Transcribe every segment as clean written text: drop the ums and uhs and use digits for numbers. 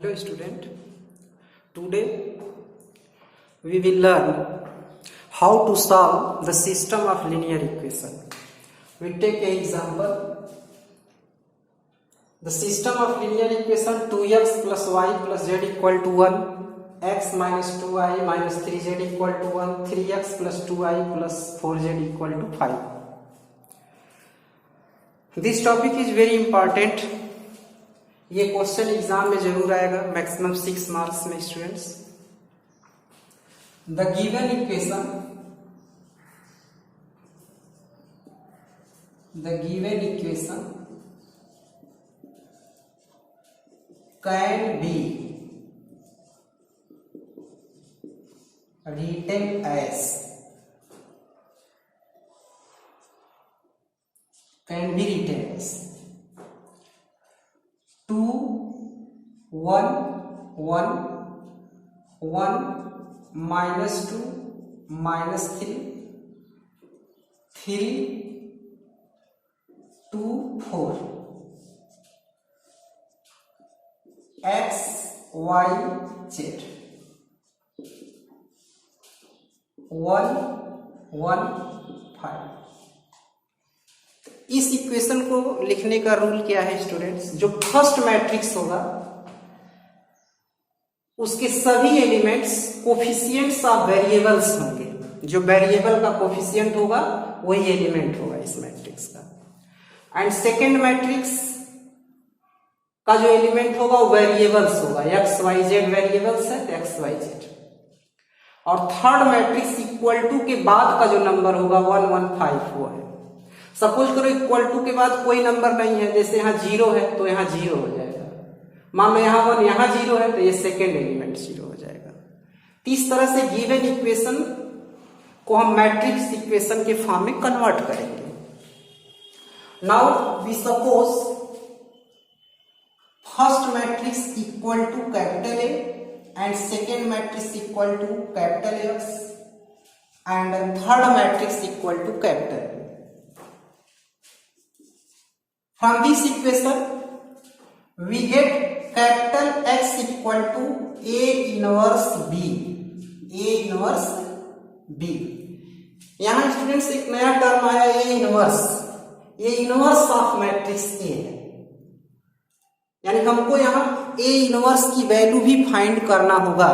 Hello student, today we will learn how to solve the system of linear equation. We take an example. The system of linear equation 2x plus y plus z equal to 1, x minus 2y minus 3z equal to 1, 3x plus 2y plus 4z equal to 5. This topic is very important. ये question exam में जरूर आएगा, maximum 6 marks में students. The given equation can be written as 2 1 1 1 minus 2 minus 3 3 2 4 x y z 1 1 5. इस equation को लिखने का rule क्या है स्टूडेंट्स? जो फर्स्ट मैट्रिक्स होगा उसके सभी एलिमेंट्स कोफिशिएंट्स ऑफ वेरिएबल्स होंगे. जो वेरिएबल का कोफिशिएंट होगा वही एलिमेंट होगा इस मैट्रिक्स का. एंड सेकेंड मैट्रिक्स का जो एलिमेंट होगा वो वेरिएबल्स होगा. एक्स वाई जेड वेरिएबल्स है, एक्स वाई जेड. और थर्ड मैट्रिक्स इक्वल टू के बाद का जो नंबर होगा 1 1 5 वो है. सपोज करो इक्वल टू के बाद कोई नंबर नहीं है, जैसे यहाँ 0 है तो यहाँ 0 हो जाएगा. मान लो यहाँ 1 यहाँ 0 है तो ये सेकेंड एलिमेंट 0 हो जाएगा. तो इस तरह से गिवन इक्वेशन को हम मैट्रिक्स इक्वेशन के फॉर्म में कन्वर्ट करेंगे. Now we suppose first matrix equal to capital A and second matrix equal to capital X and third matrix equal to capital A. From this equation, we get capital X equal to A inverse B. A inverse B. यहाँ students एक नया term आया A inverse. A inverse of matrix A है. यानी हमको यहाँ A inverse की value भी फाइंड करना होगा.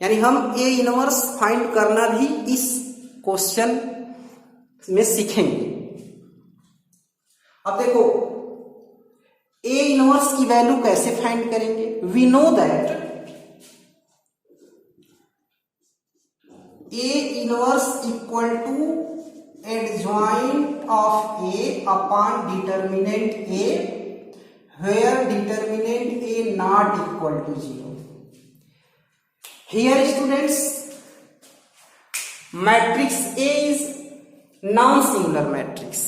यानी हम A इनवर्स फाइंड करना भी इस क्वेश्चन में सीखेंगे. अब देखो A इनवर्स की वैल्यू कैसे फाइंड करेंगे? We know that A inverse equal to adjoint of A upon determinant A where determinant A not equal to 0. Here students matrix A is non singular matrix.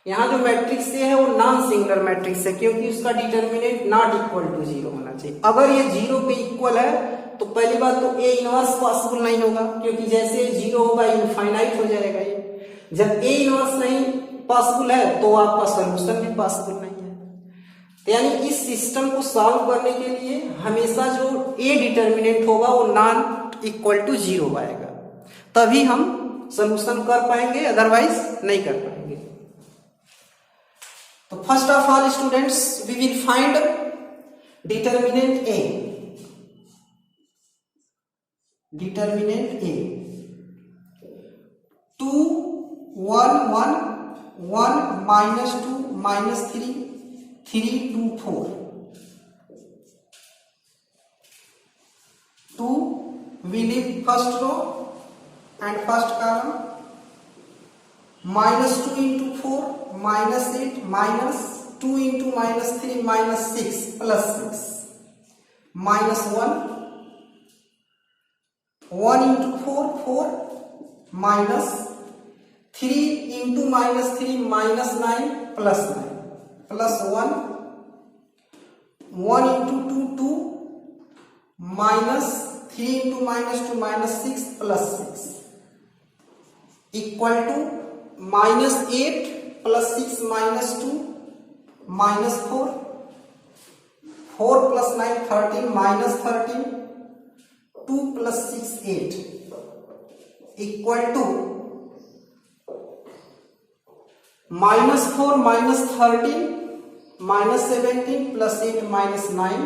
यहाँ जो matrix A है वो non singular matrix है क्योंकि उसका determinant not equal to 0 होना चाहिए. अगर ये 0 पे इक्वल है तो पहली बात तो ए इनवर्स पॉसिबल नहीं होगा क्योंकि जैसे 0 होगा इनफाइनाइट हो जाएगा. ये जब ए इनवर्स नहीं पॉसिबल है तो आपका सोल्यूशन भी पॉसिबल नहीं है. तो यानी इस सिस्टम को सॉल्व करने के लिए हमेशा जो ए डिटर्मिनेंट होगा वो नॉन इक्वल टू 0 आएगा, तभी हम सोल्यूशन कर पाएंगे, अदरवाइज नहीं कर पाएंगे. तो first of all students we will find determinant A. Determinant A 2 1 1 1 minus 2 minus 3 3 2 4. 2 we leave first row and first column. minus 2 into 4 minus 8 minus 2 into minus 3 minus 6 plus 6 minus 1 1 into 4 4 minus 3 into minus 3 minus 9 plus 9 plus 1 1 into 2 2 minus 3 into minus 2 minus 6 plus 6 equal to minus 8 plus 6 minus 2 minus 4 4 plus 9 13 minus 13, 2 plus 6 8 equal to minus 4 minus 13 minus 17 plus 8 minus 9,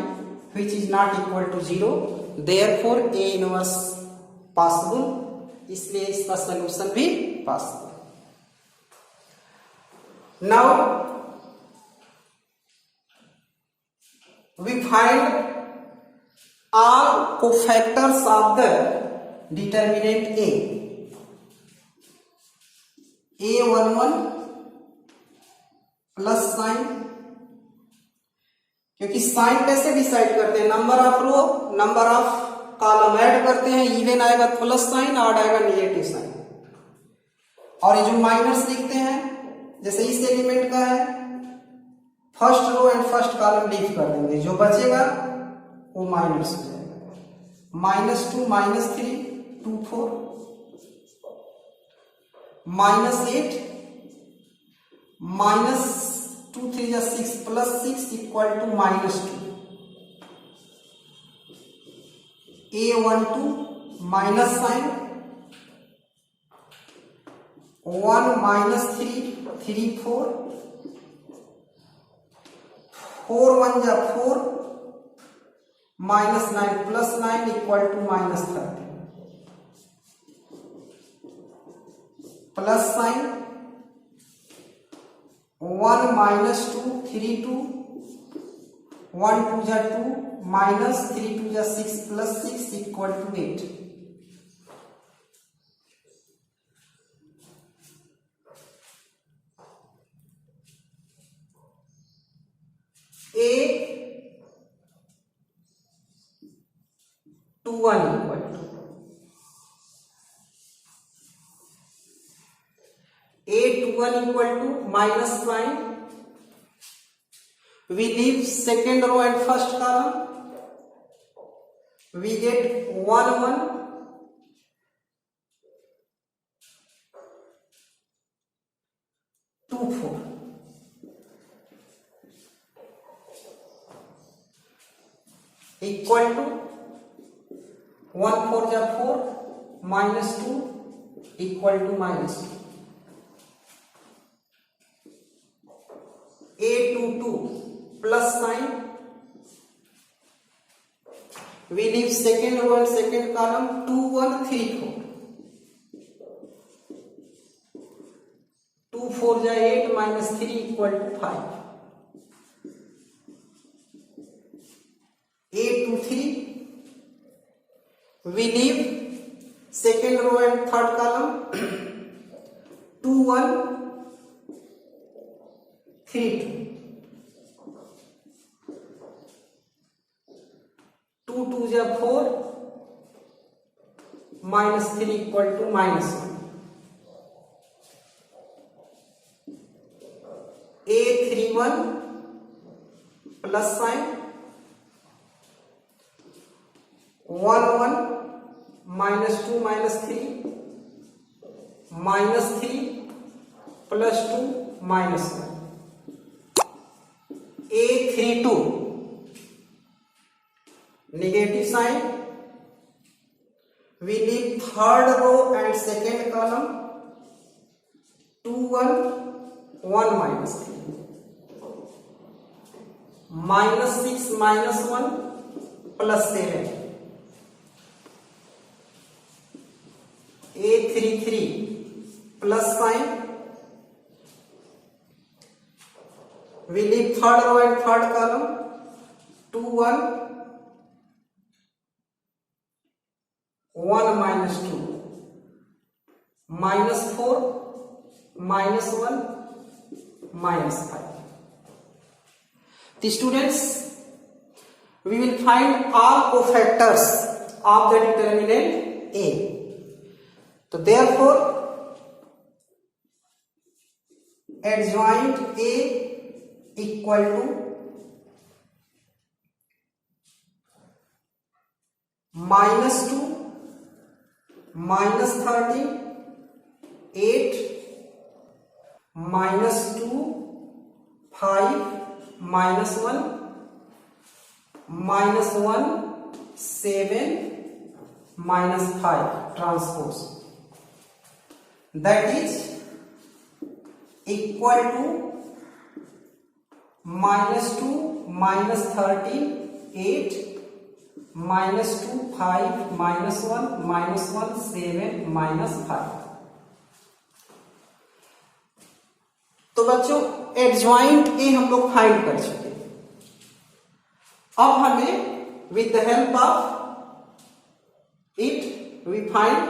which is not equal to 0. Therefore A inverse possible, इसलिए इसका solution भी possible. Now we find all cofactors of the determinant A. A11 plus sign, क्योंकि sign कैसे decide करते हैं, number of row number of column add करते हैं, even आएगा प्लस साइन, ऑड आएगा निगेटिव साइन. और ये जो माइनस लिखते हैं, जैसे इस एलिमेंट का है, first row and first column leave कर देंगे, जो बचेगा वो माइनस हो जाएगा. -2 -3 2 4 -8 -2 3 6 plus 6 equal to -2. A12 minus sign 1 minus 3 3 4 4 1 जा 4 minus 9 plus 9 equal to minus 30 plus sign 1 minus 2 3 2 1 2 जा 2 minus 3 2 जा 6 plus 6 equal to 8. A21 equal to A21 equal to minus sign. We leave second row and first column. We get 1 1 2 4. Equal to 1 4 जा 4 minus 2 equal to minus 2. A22 plus sign. We leave second row and second column. 2 1 3 4. 2 4 जा 8 minus 3 equal to 5. A23. We leave second row and third column. 2 1 3 2. 2 2 जा 4 minus 3 equal to minus 1. A31 plus sign 1 1 minus 2 minus 3 minus 3 plus 2 minus 1. A32 negative sign. We leave third row and second column. 2 1 1 minus 3 minus 6 minus 1 plus 7. A33 plus sign. We leave third row and third column. 2 1 1 minus 2 minus 4 minus 1 minus 5. The students, we will find all cofactors of the determinant A. So therefore adjoint A equal to -2 minus 13 8 minus 2 5 minus 1 -1 7 -5 transpose, that is equal to -2 -13 8 -2 5 -1 7 -5। तो बच्चों adjoint A हम लोग find कर चुके। अब हमें with the help of it we find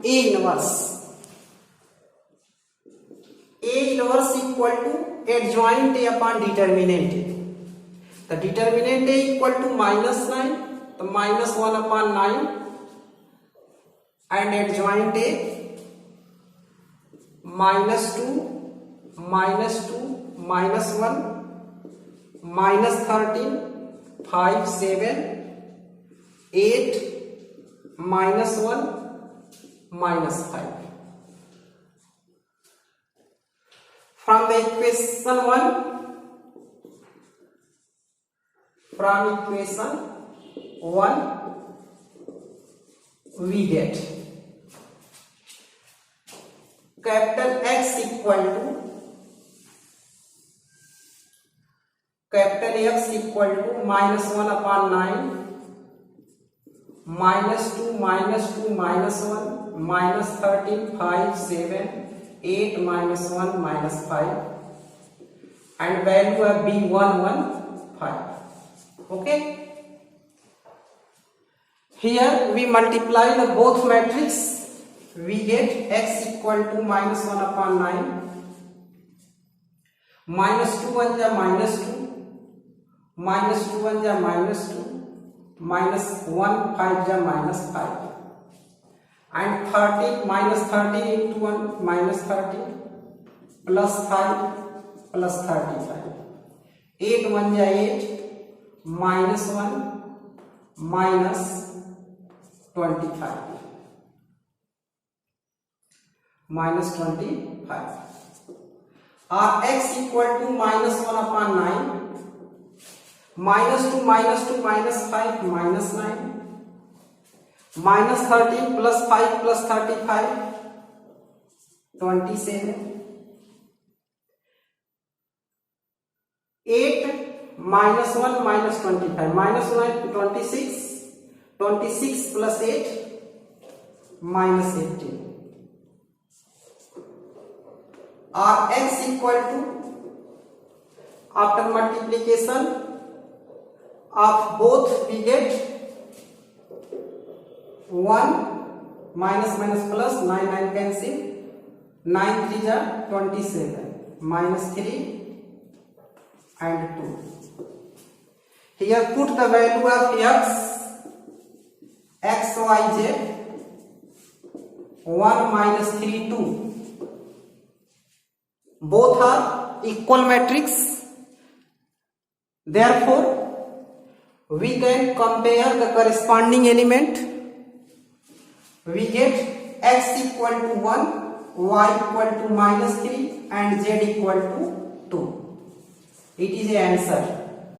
A inverse. A inverse equal to adjoint A upon determinant A. तो determinant A equal to -9, तो -1 upon 9 and adjoint A -2 -2 -1 -13 5 7 8 -1 -5। From the equation 1, we get capital X equal to -1 upon 9 -2 -2 -1 -13 5 7 8 -1 -5 and value of B115. Okay, here we multiply the both matrix, we get X equal to -1 upon 9 -2 1 ja -2 -2 1 ja -2 -1 5 ja -5 and 13 -13 into 1 -13 plus 5 plus 35 8 1 ja 8 -1 -25 -25 or X equal to -1 upon 9 -2 -2 -5 -9 -13 plus 5 plus 35 27 8 -1 -25 -1 26 26 plus 8 -18 or X equal to after multiplication of both we get 1 minus minus plus 9 9 cancel 9 3 ja 27 minus 3 and 2. Here put the value of x y z 1 minus 3 2. Both are equal matrix, therefore we can compare the corresponding element. We get x equal to 1, y equal to -3 and z equal to 2. It is the answer.